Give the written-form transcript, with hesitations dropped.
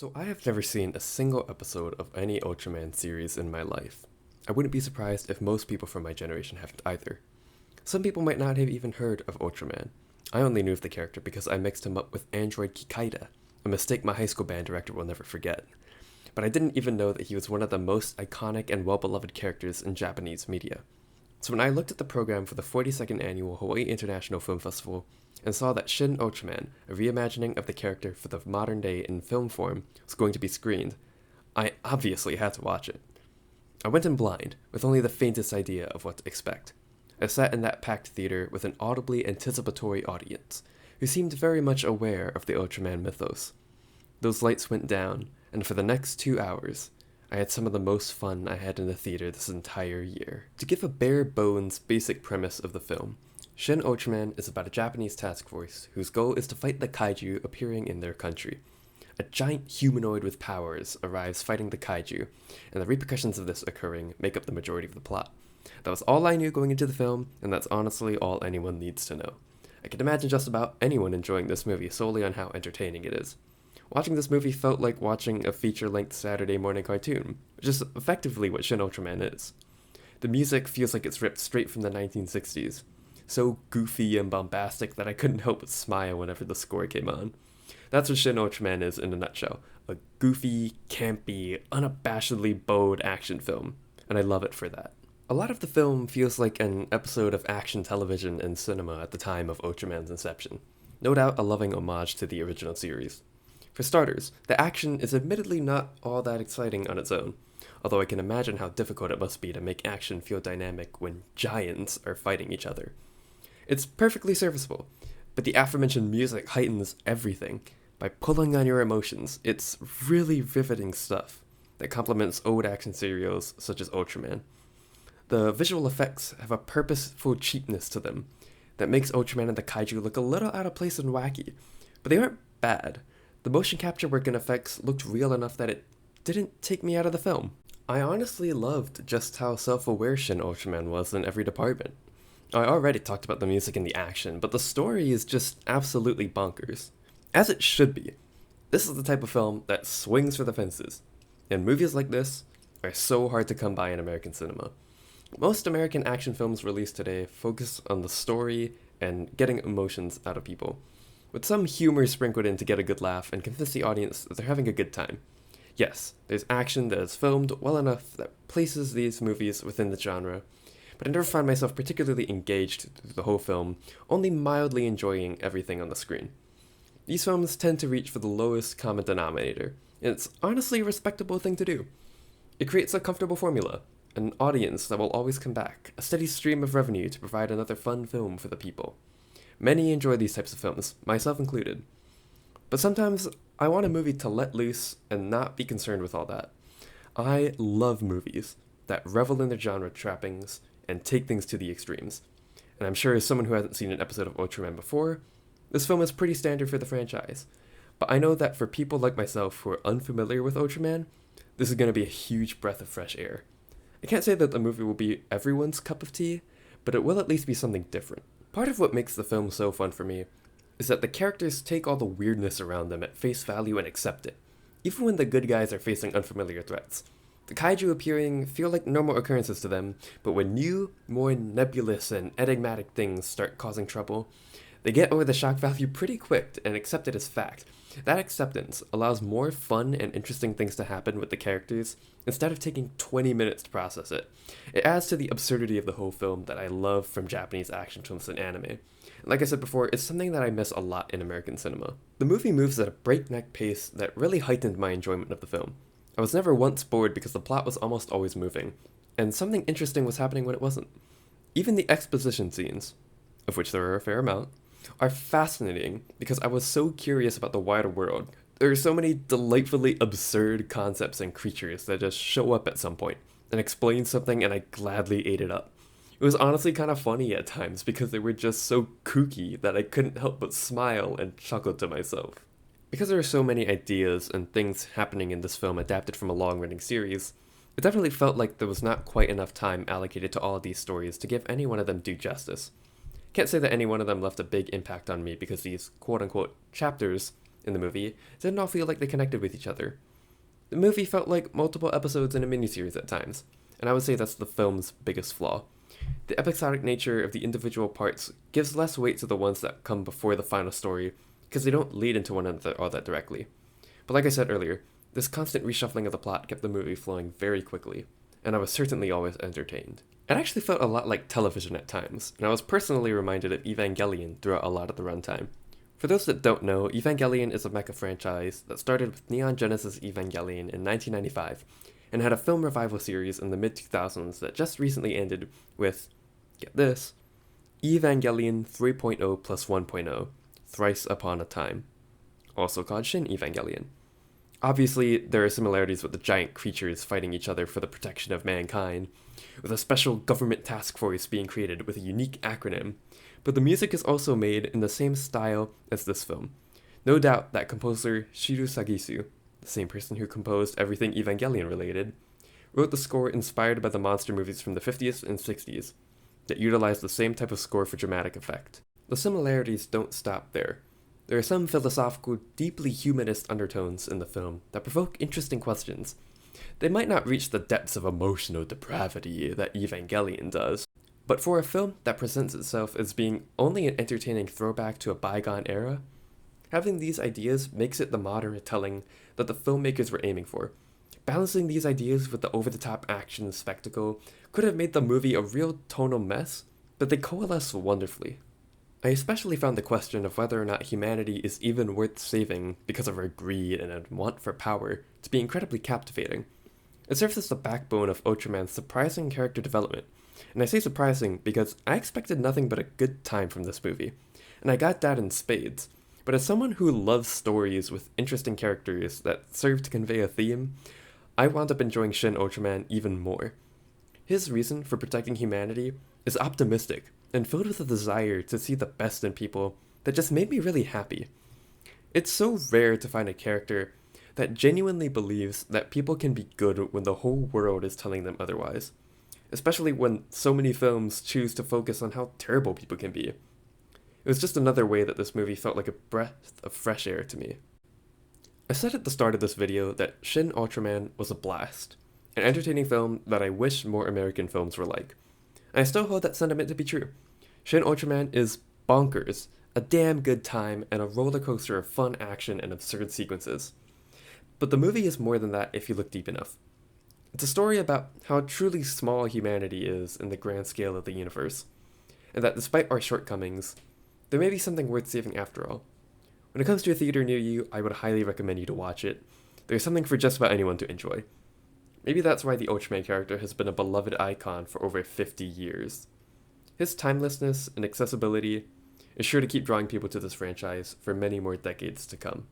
So I have never seen a single episode of any Ultraman series in my life. I wouldn't be surprised if most people from my generation haven't either. Some people might not have even heard of Ultraman. I only knew of the character because I mixed him up with Android Kikaida, a mistake my high school band director will never forget. But I didn't even know that he was one of the most iconic and well-beloved characters in Japanese media. So when I looked at the program for the 42nd annual Hawaii International Film Festival and saw that Shin Ultraman, a reimagining of the character for the modern day in film form, was going to be screened, I obviously had to watch it. I went in blind, with only the faintest idea of what to expect. I sat in that packed theater with an audibly anticipatory audience, who seemed very much aware of the Ultraman mythos. Those lights went down, and for the next 2 hours, I had some of the most fun I had in the theater this entire year. To give a bare bones basic premise of the film, Shin Ultraman is about a Japanese task force whose goal is to fight the kaiju appearing in their country. A giant humanoid with powers arrives fighting the kaiju, and the repercussions of this occurring make up the majority of the plot. That was all I knew going into the film, and that's honestly all anyone needs to know. I can imagine just about anyone enjoying this movie solely on how entertaining it is. Watching this movie felt like watching a feature-length Saturday morning cartoon, which is effectively what Shin Ultraman is. The music feels like it's ripped straight from the 1960s, so goofy and bombastic that I couldn't help but smile whenever the score came on. That's what Shin Ultraman is in a nutshell, a goofy, campy, unabashedly bold action film, and I love it for that. A lot of the film feels like an episode of action television and cinema at the time of Ultraman's inception. No doubt a loving homage to the original series. For starters, the action is admittedly not all that exciting on its own, although I can imagine how difficult it must be to make action feel dynamic when giants are fighting each other. It's perfectly serviceable, but the aforementioned music heightens everything. By pulling on your emotions, it's really riveting stuff that complements old action serials such as Ultraman. The visual effects have a purposeful cheapness to them that makes Ultraman and the kaiju look a little out of place and wacky, but they aren't bad. The motion capture work and effects looked real enough that it didn't take me out of the film. I honestly loved just how self-aware Shin Ultraman was in every department. I already talked about the music and the action, but the story is just absolutely bonkers. As it should be. This is the type of film that swings for the fences, and movies like this are so hard to come by in American cinema. Most American action films released today focus on the story and getting emotions out of people, with some humor sprinkled in to get a good laugh and convince the audience that they're having a good time. Yes, there's action that is filmed well enough that places these movies within the genre, but I never find myself particularly engaged through the whole film, only mildly enjoying everything on the screen. These films tend to reach for the lowest common denominator, and it's honestly a respectable thing to do. It creates a comfortable formula, an audience that will always come back, a steady stream of revenue to provide another fun film for the people. Many enjoy these types of films, myself included. But sometimes I want a movie to let loose and not be concerned with all that. I love movies that revel in their genre trappings and take things to the extremes. And I'm sure as someone who hasn't seen an episode of Ultraman before, this film is pretty standard for the franchise. But I know that for people like myself who are unfamiliar with Ultraman, this is going to be a huge breath of fresh air. I can't say that the movie will be everyone's cup of tea, but it will at least be something different. Part of what makes the film so fun for me is that the characters take all the weirdness around them at face value and accept it, even when the good guys are facing unfamiliar threats. The kaiju appearing feel like normal occurrences to them, but when new, more nebulous and enigmatic things start causing trouble, they get over the shock value pretty quick and accept it as fact. That acceptance allows more fun and interesting things to happen with the characters instead of taking 20 minutes to process it. It adds to the absurdity of the whole film that I love from Japanese action films and anime. Like I said before, it's something that I miss a lot in American cinema. The movie moves at a breakneck pace that really heightened my enjoyment of the film. I was never once bored because the plot was almost always moving, and something interesting was happening when it wasn't. Even the exposition scenes, of which there are a fair amount, are fascinating because I was so curious about the wider world. There are so many delightfully absurd concepts and creatures that just show up at some point and explain something, and I gladly ate it up. It was honestly kind of funny at times because they were just so kooky that I couldn't help but smile and chuckle to myself. Because there are so many ideas and things happening in this film adapted from a long-running series, it definitely felt like there was not quite enough time allocated to all of these stories to give any one of them due justice. Can't say that any one of them left a big impact on me because these quote-unquote chapters in the movie didn't all feel like they connected with each other. The movie felt like multiple episodes in a miniseries at times, and I would say that's the film's biggest flaw. The episodic nature of the individual parts gives less weight to the ones that come before the final story because they don't lead into one another all that directly. But like I said earlier, this constant reshuffling of the plot kept the movie flowing very quickly, and I was certainly always entertained. It actually felt a lot like television at times, and I was personally reminded of Evangelion throughout a lot of the runtime. For those that don't know, Evangelion is a mecha franchise that started with Neon Genesis Evangelion in 1995, and had a film revival series in the mid-2000s that just recently ended with, get this, Evangelion 3.0 plus 1.0, Thrice Upon a Time, also called Shin Evangelion. Obviously, there are similarities with the giant creatures fighting each other for the protection of mankind, with a special government task force being created with a unique acronym, but the music is also made in the same style as this film. No doubt that composer Shiru Sagisu, the same person who composed everything Evangelion related, wrote the score inspired by the monster movies from the 50s and 60s that utilized the same type of score for dramatic effect. The similarities don't stop there. There are some philosophical, deeply humanist undertones in the film that provoke interesting questions. They might not reach the depths of emotional depravity that Evangelion does, but for a film that presents itself as being only an entertaining throwback to a bygone era, having these ideas makes it the modern retelling that the filmmakers were aiming for. Balancing these ideas with the over-the-top action spectacle could have made the movie a real tonal mess, but they coalesce wonderfully. I especially found the question of whether or not humanity is even worth saving because of our greed and a want for power to be incredibly captivating. It serves as the backbone of Ultraman's surprising character development, and I say surprising because I expected nothing but a good time from this movie, and I got that in spades. But as someone who loves stories with interesting characters that serve to convey a theme, I wound up enjoying Shin Ultraman even more. His reason for protecting humanity is optimistic and filled with a desire to see the best in people that just made me really happy. It's so rare to find a character that genuinely believes that people can be good when the whole world is telling them otherwise, especially when so many films choose to focus on how terrible people can be. It was just another way that this movie felt like a breath of fresh air to me. I said at the start of this video that Shin Ultraman was a blast, an entertaining film that I wish more American films were like. And I still hold that sentiment to be true. Shin Ultraman is bonkers, a damn good time, and a roller coaster of fun action and absurd sequences. But the movie is more than that if you look deep enough. It's a story about how truly small humanity is in the grand scale of the universe, and that despite our shortcomings, there may be something worth saving after all. When it comes to a theater near you, I would highly recommend you to watch it. There's something for just about anyone to enjoy. Maybe that's why the Ultraman character has been a beloved icon for over 50 years. His timelessness and accessibility is sure to keep drawing people to this franchise for many more decades to come.